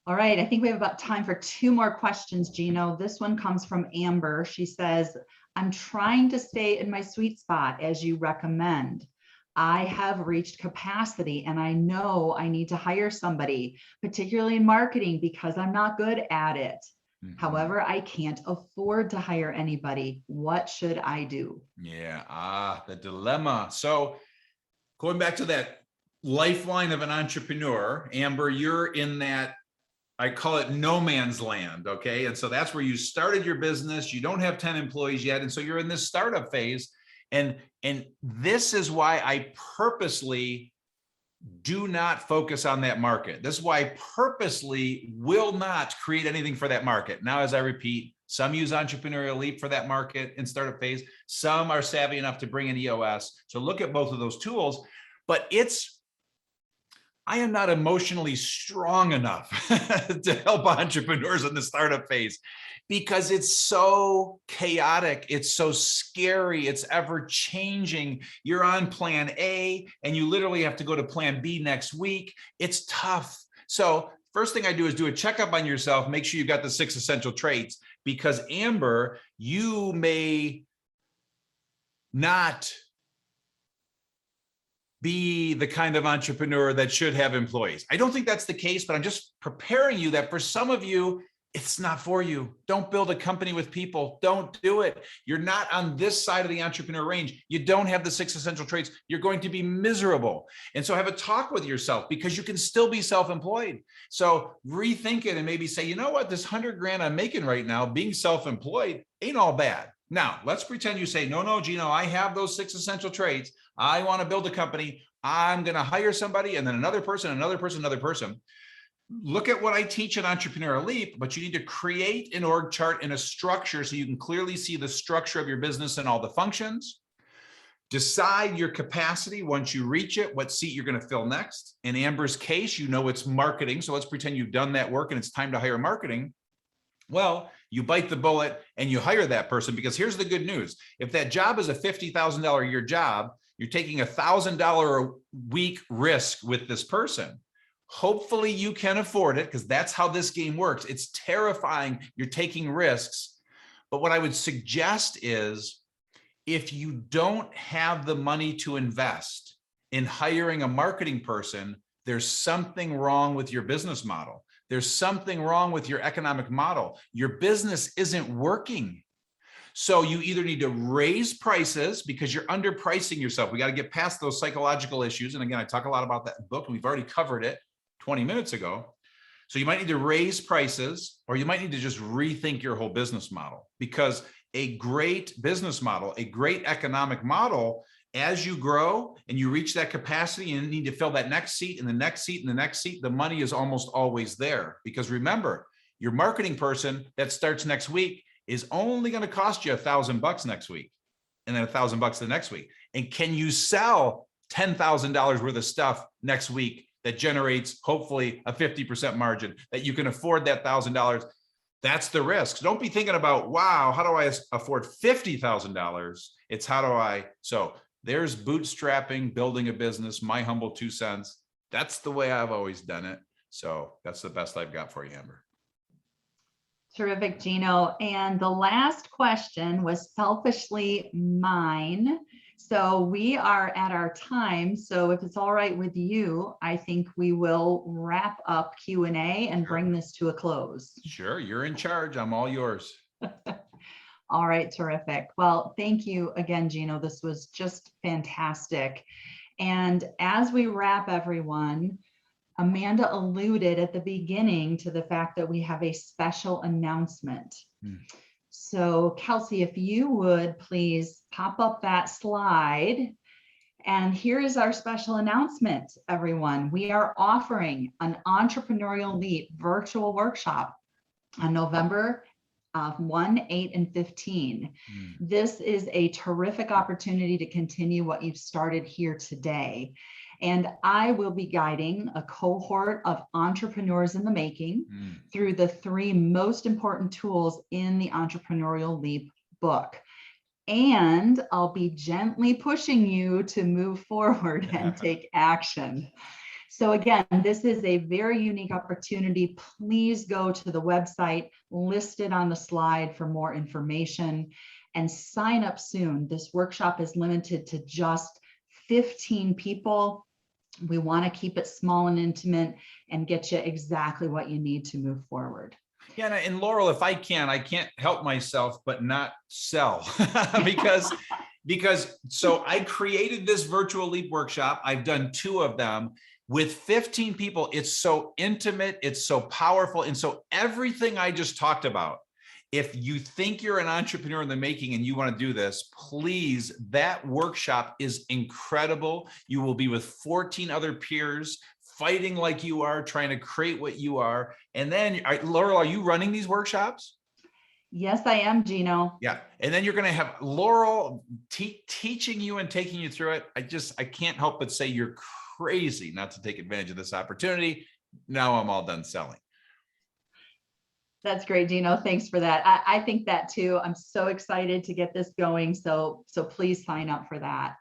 Speaker 2: All right, I think we have about time for 2 more questions, Gino. This one comes from Amber. She says, I'm trying to stay in my sweet spot as you recommend. I have reached capacity and I know I need to hire somebody, particularly in marketing, because I'm not good at it. Mm-hmm. However, I can't afford to hire anybody. What should I do?
Speaker 3: Yeah, the dilemma. So going back to that lifeline of an entrepreneur, Amber, you're in that, I call it no man's land, okay? And so that's where you started your business. You don't have 10 employees yet. And so you're in this startup phase. And this is why I purposely do not focus on that market. This is why I purposely will not create anything for that market. Now, as I repeat, some use Entrepreneurial Leap for that market in startup phase. Some are savvy enough to bring in EOS. So look at both of those tools, but I am not emotionally strong enough to help entrepreneurs in the startup phase because it's so chaotic. It's so scary. It's ever changing. You're on plan A and you literally have to go to plan B next week. It's tough. So first thing I do is do a checkup on yourself. Make sure you've got the 6 essential traits, because Amber, you may not be the kind of entrepreneur that should have employees. I don't think that's the case, but I'm just preparing you that for some of you, it's not for you. Don't build a company with people. Don't do it. You're not on this side of the entrepreneur range. You don't have the 6 essential traits. You're going to be miserable. And so have a talk with yourself, because you can still be self-employed. So rethink it and maybe say, you know what, this 100 grand I'm making right now, being self-employed ain't all bad. Now, let's pretend you say, no, Gino, I have those 6 essential traits. I want to build a company. I'm going to hire somebody, and then another person, another person, another person. Look at what I teach in Entrepreneurial Leap, but you need to create an org chart and a structure so you can clearly see the structure of your business and all the functions. Decide your capacity once you reach it, what seat you're going to fill next. In Amber's case, you know it's marketing. So let's pretend you've done that work and it's time to hire marketing. Well, You bite the bullet and you hire that person, because here's the good news. If that job is a $50,000 a year job, you're taking $1,000 a week risk with this person. Hopefully you can afford it, because that's how this game works. It's terrifying. You're taking risks. But what I would suggest is, if you don't have the money to invest in hiring a marketing person, there's something wrong with your business model. There's something wrong with your economic model. Your business isn't working. So you either need to raise prices because you're underpricing yourself. We got to get past those psychological issues. And again, I talk a lot about that in the book, and we've already covered it 20 minutes ago. So you might need to raise prices, or you might need to just rethink your whole business model, because a great business model, a great economic model, as you grow and you reach that capacity and you need to fill that next seat and the next seat and the next seat, the money is almost always there. Because remember, your marketing person that starts next week is only going to cost you $1,000 next week, and then $1,000 the next week. And can you sell $10,000 worth of stuff next week that generates hopefully a 50% margin, that you can afford that $1,000? That's the risk. So don't be thinking about, wow, how do I afford $50,000? It's how do I, so there's bootstrapping, building a business, my humble 2 cents. That's the way I've always done it. So that's the best I've got for you, Amber.
Speaker 2: Terrific, Gino. And the last question was selfishly mine. So we are at our time. So if it's all right with you, I think we will wrap up Q&A and bring this to a close.
Speaker 3: Sure, you're in charge. I'm all yours.
Speaker 2: All right, terrific. Well, thank you again, Gino. This was just fantastic. And as we wrap, everyone, Amanda alluded at the beginning to the fact that we have a special announcement. So Kelsey, if you would please pop up that slide. And here is our special announcement, everyone. We are offering an Entrepreneurial Leap virtual workshop on November 1, 8, and 15. This is a terrific opportunity to continue what you've started here today. And I will be guiding a cohort of entrepreneurs in the making through the 3 most important tools in the Entrepreneurial Leap book. And I'll be gently pushing you to move forward and take action. So again, this is a very unique opportunity. Please go to the website listed on the slide for more information and sign up soon. This workshop is limited to just 15 people. We want to keep it small and intimate and get you exactly what you need to move forward.
Speaker 3: Yeah, and Laurel, if I can't help myself but not sell because so I created this virtual leap workshop. I've done 2 of them with 15 people. It's so intimate, it's so powerful. And so everything I just talked about, if you think you're an entrepreneur in the making and you want to do this, please, that workshop is incredible. You will be with 14 other peers fighting like you are, trying to create what you are. And then, Laurel, are you running these workshops?
Speaker 2: Yes, I am, Gino.
Speaker 3: Yeah. And then you're going to have Laurel teaching you and taking you through it. I can't help but say you're crazy not to take advantage of this opportunity. Now I'm all done selling.
Speaker 2: That's great, Gino. Thanks for that. I think that too. I'm so excited to get this going. So please sign up for that.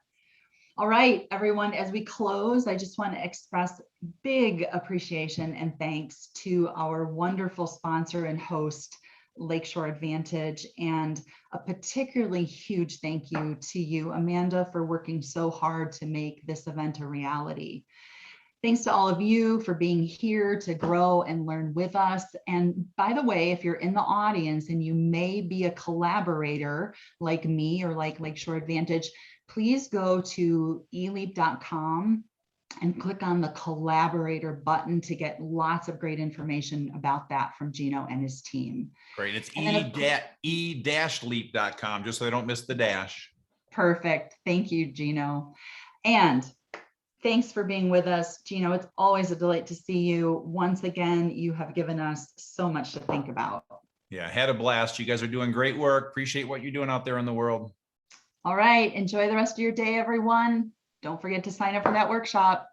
Speaker 2: All right, everyone, as we close, I just want to express big appreciation and thanks to our wonderful sponsor and host, Lakeshore Advantage, and a particularly huge thank you to you, Amanda, for working so hard to make this event a reality. Thanks to all of you for being here to grow and learn with us. And by the way, if you're in the audience and you may be a collaborator like me or like Lakeshore Advantage, please go to eleap.com and click on the collaborator button to get lots of great information about that from Gino and his team.
Speaker 3: Great. It's e-leap.com, just so I don't miss the dash.
Speaker 2: Perfect. Thank you, Gino. And thanks for being with us, Gino. It's always a delight to see you. Once again, you have given us so much to think about.
Speaker 3: Yeah, had a blast. You guys are doing great work. Appreciate what you're doing out there in the world.
Speaker 2: All right. Enjoy the rest of your day, everyone. Don't forget to sign up for that workshop.